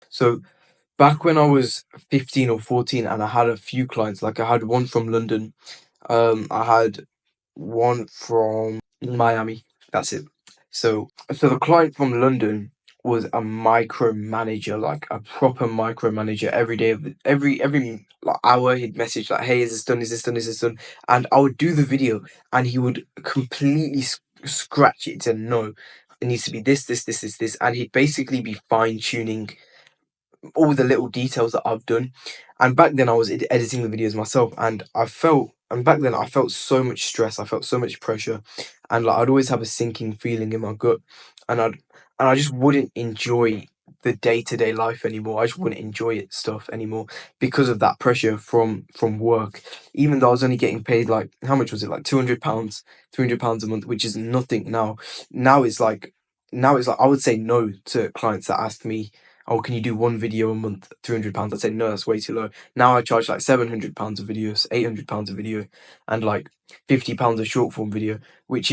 So back when I was 15 or 14 and I had a few clients, like I had one from London, I had one from Miami. That's it. So the client from London was a micromanager, like a proper micromanager. Every day of every like hour, he'd message like, "Hey, is this done? Is this done? Is this done?" And I would do the video, and he would completely scratch it to no. It needs to be this, and he'd basically be fine tuning all the little details that I've done. And back then I was editing the videos myself, and back then I felt so much stress, I felt so much pressure, and like I'd always have a sinking feeling in my gut, and I just wouldn't enjoy the day-to-day life anymore. I just wouldn't enjoy it stuff anymore because of that pressure from work. Even though I was only getting paid like, how much was it, like £200, £300 a month, which is nothing now. Now it's like now it's like I would say no to clients that ask me, "Oh, can you do one video a month, £300?" I'd say, "No, that's way too low." Now I charge like £700 a video, £800 a video, and like £50 a short form video, which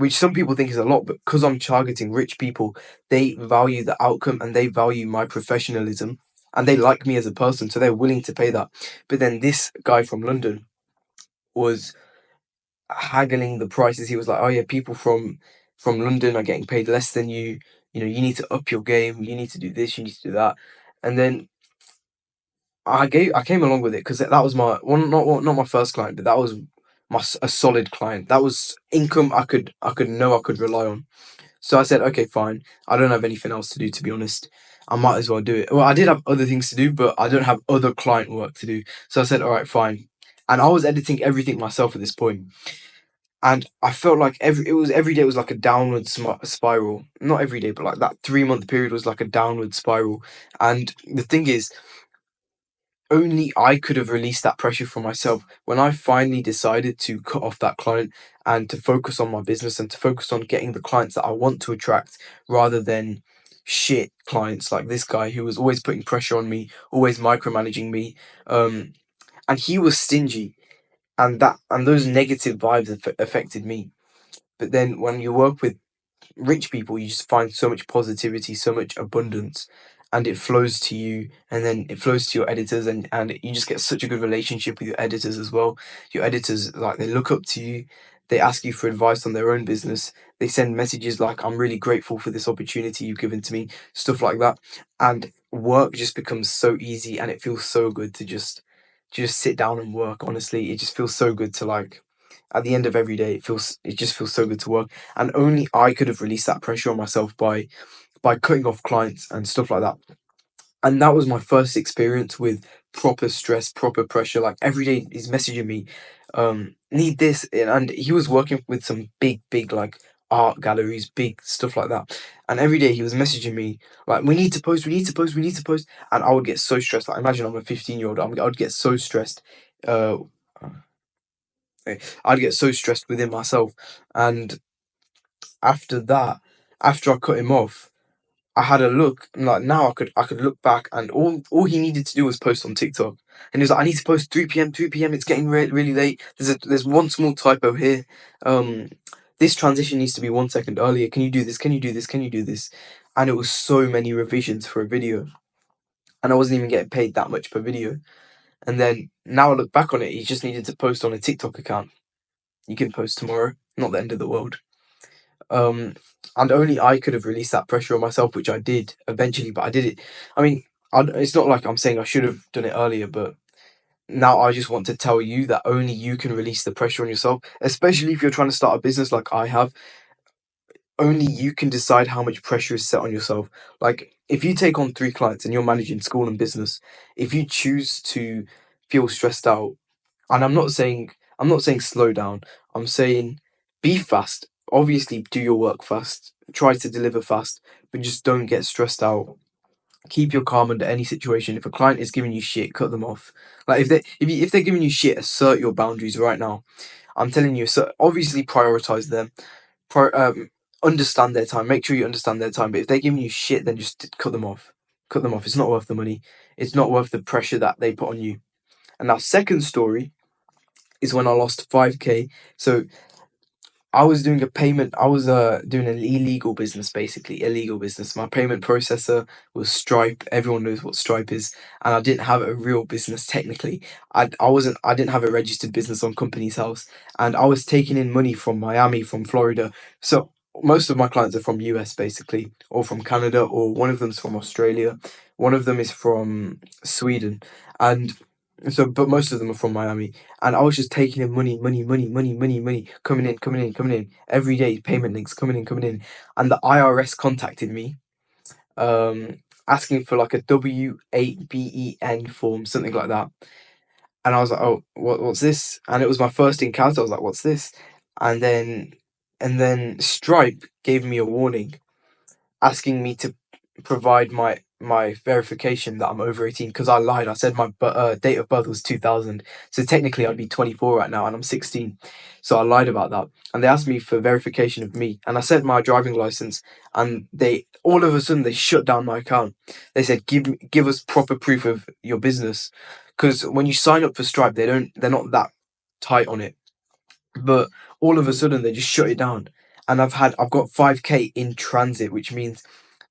some people think is a lot, but because I'm targeting rich people, they value the outcome and they value my professionalism and they like me as a person, so they're willing to pay that. But then this guy from London was haggling the prices. He was like, "Oh yeah, people from London are getting paid less than you. You know, you need to up your game. You need to do this. You need to do that." And then I came along with it because that was my one, not my first client, but that was a solid client. That was income I could rely on. So I said, okay, fine. I don't have anything else to do, to be honest. I might as well do it. Well, I did have other things to do, but I don't have other client work to do. So I said, all right, fine. And I was editing everything myself at this point. And I felt like every day was like a downward spiral. Not every day, but like that 3 month period was like a downward spiral. And the thing is, only I could have released that pressure from myself when I finally decided to cut off that client and to focus on my business and to focus on getting the clients that I want to attract rather than shit clients like this guy who was always putting pressure on me, always micromanaging me. Um, and he was stingy, and those negative vibes affected me. But then when you work with rich people, you just find so much positivity, so much abundance, and it flows to you, and then it flows to your editors, and you just get such a good relationship with your editors as well. Your editors, like, they look up to you, they ask you for advice on their own business, they send messages like, "I'm really grateful for this opportunity you've given to me," stuff like that. And work just becomes so easy, and it feels so good to just sit down and work. Honestly, it just feels so good to, like, at the end of every day, it just feels so good to work. And only I could have released that pressure on myself by cutting off clients and stuff like that. And that was my first experience with proper stress, proper pressure. Like every day he's messaging me, need this, and he was working with some big like art galleries, big stuff like that. And every day he was messaging me like, "We need to post, we need to post, we need to post," and I would get so stressed. Like imagine I'm a 15-year-old, I would get so stressed. Uh, I'd get so stressed within myself, and after that, after I cut him off, I had a look, and like now I could look back, and all he needed to do was post on TikTok, and he was like, "I need to post 3 p.m. 3 p.m. It's getting really late. There's one small typo here. Um, this transition needs to be 1 second earlier. Can you do this? Can you do this? Can you do this?" And it was so many revisions for a video, and I wasn't even getting paid that much per video. And then now I look back on it, he just needed to post on a TikTok account. You can post tomorrow, not the end of the world. Um, and only I could have released that pressure on myself, which I did eventually. But I did it. I mean, it's not like I'm saying I should have done it earlier, but now I just want to tell you that only you can release the pressure on yourself, especially if you're trying to start a business like I have. Only you can decide how much pressure is set on yourself. Like, if you take on 3 clients and you're managing school and business, if you choose to feel stressed out, and I'm not saying slow down. I'm saying be fast. Obviously, do your work fast. Try to deliver fast, but just don't get stressed out. Keep your calm under any situation. If a client is giving you shit, cut them off. Like if they're giving you shit, assert your boundaries right now. I'm telling you. So obviously prioritize them. Pro, understand their time. Make sure you understand their time. But if they're giving you shit, then just cut them off. Cut them off. It's not worth the money. It's not worth the pressure that they put on you. And now, second story is when I lost 5K. So I was doing a payment. I was doing an illegal business, basically illegal business. My payment processor was Stripe. Everyone knows what Stripe is, and I didn't have a real business technically. I didn't have a registered business on Company's House, and I was taking in money from Miami, from Florida. So most of my clients are from US basically, or from Canada, or one of them's from Australia, one of them is from Sweden, and so but most of them are from Miami, and I was just taking in money, coming in every day. Payment links coming in, and the IRS contacted me, um, asking for like a W-8BEN form, something like that. And I was like, "Oh, what's this?" And it was my first encounter. I was like, "What's this?" And then, Stripe gave me a warning, asking me to provide my verification that I'm over 18 because I lied. I said my date of birth was 2000. So technically I'd be 24 right now and I'm 16. So I lied about that. And they asked me for verification of me. And I sent my driving license, and they all of a sudden they shut down my account. They said give us proper proof of your business. Because when you sign up for Stripe, they're not that tight on it. But all of a sudden they just shut it down. And I've got 5k in transit, which means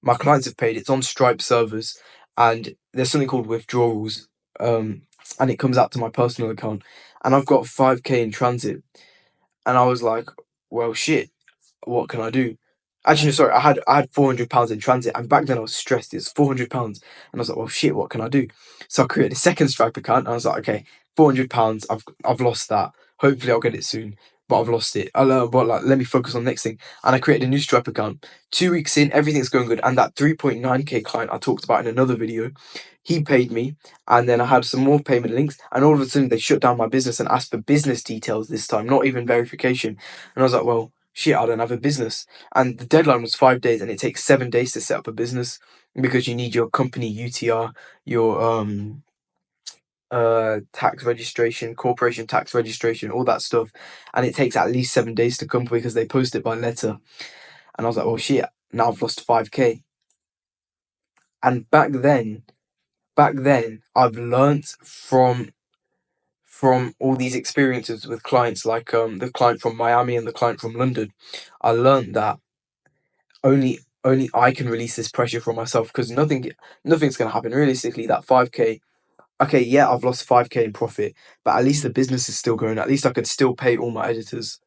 my clients have paid. It's on Stripe servers, and there's something called withdrawals, um, and it comes out to my personal account, and I've got 5k in transit, and I was like, well, shit, what can I do? Actually, no, sorry, I had £400 in transit, and back then I was stressed. It's £400, and I was like, well, shit, what can I do? So I created a second Stripe account, and I was like, okay, £400, I've lost that. Hopefully, I'll get it soon, but I've lost it. But like, let me focus on the next thing, and I created a new Stripe account. 2 weeks in, everything's going good, and that 3.9k client I talked about in another video, he paid me, and then I had some more payment links, and all of a sudden they shut down my business and asked for business details this time, not even verification. And I was like, well, shit, I don't have a business. And the deadline was 5 days, and it takes 7 days to set up a business because you need your company UTR, your tax registration, corporation tax registration, all that stuff. And it takes at least 7 days to come because they post it by letter. And I was like, oh shit, now I've lost 5k. And back then I've learnt from all these experiences with clients, like the client from Miami and the client from London. I learned that only I can release this pressure from myself, because nothing's gonna happen realistically. That 5k, okay, yeah, I've lost 5k in profit, but at least the business is still going. At least I could still pay all my editors.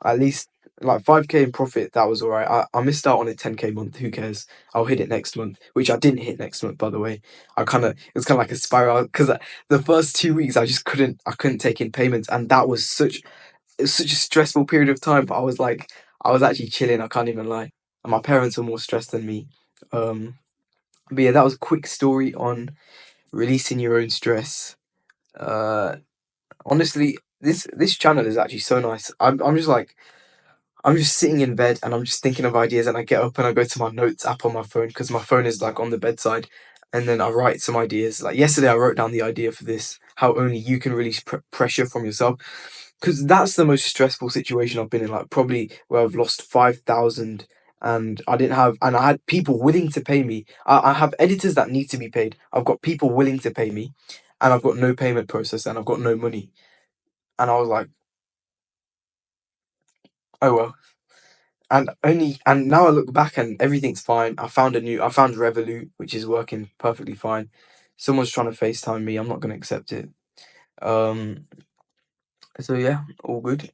At least like 5k in profit, that was all right. I missed out on a 10k month. Who cares? I'll hit it next month, which I didn't hit next month, by the way. It was kind of like a spiral, because the first 2 weeks I couldn't take in payments, and that was such a stressful period of time. But I was actually chilling. I can't even lie. And my parents were more stressed than me. Um, but yeah, that was a quick story on releasing your own stress. Uh, Honestly, this channel is actually so nice. I'm just sitting in bed and I'm just thinking of ideas, and I get up and I go to my notes app on my phone, because my phone is like on the bedside, and then I write some ideas. Like yesterday, I wrote down the idea for this: how only you can release pressure from yourself, because that's the most stressful situation I've been in. Like probably where I've lost 5,000, and I had people willing to pay me. I have editors that need to be paid. I've got people willing to pay me, and I've got no payment process, and I've got no money. And I was like, oh well. And now I look back and everything's fine. I found Revolut, which is working perfectly fine. Someone's trying to FaceTime me. I'm not gonna accept it. Um, so yeah, all good.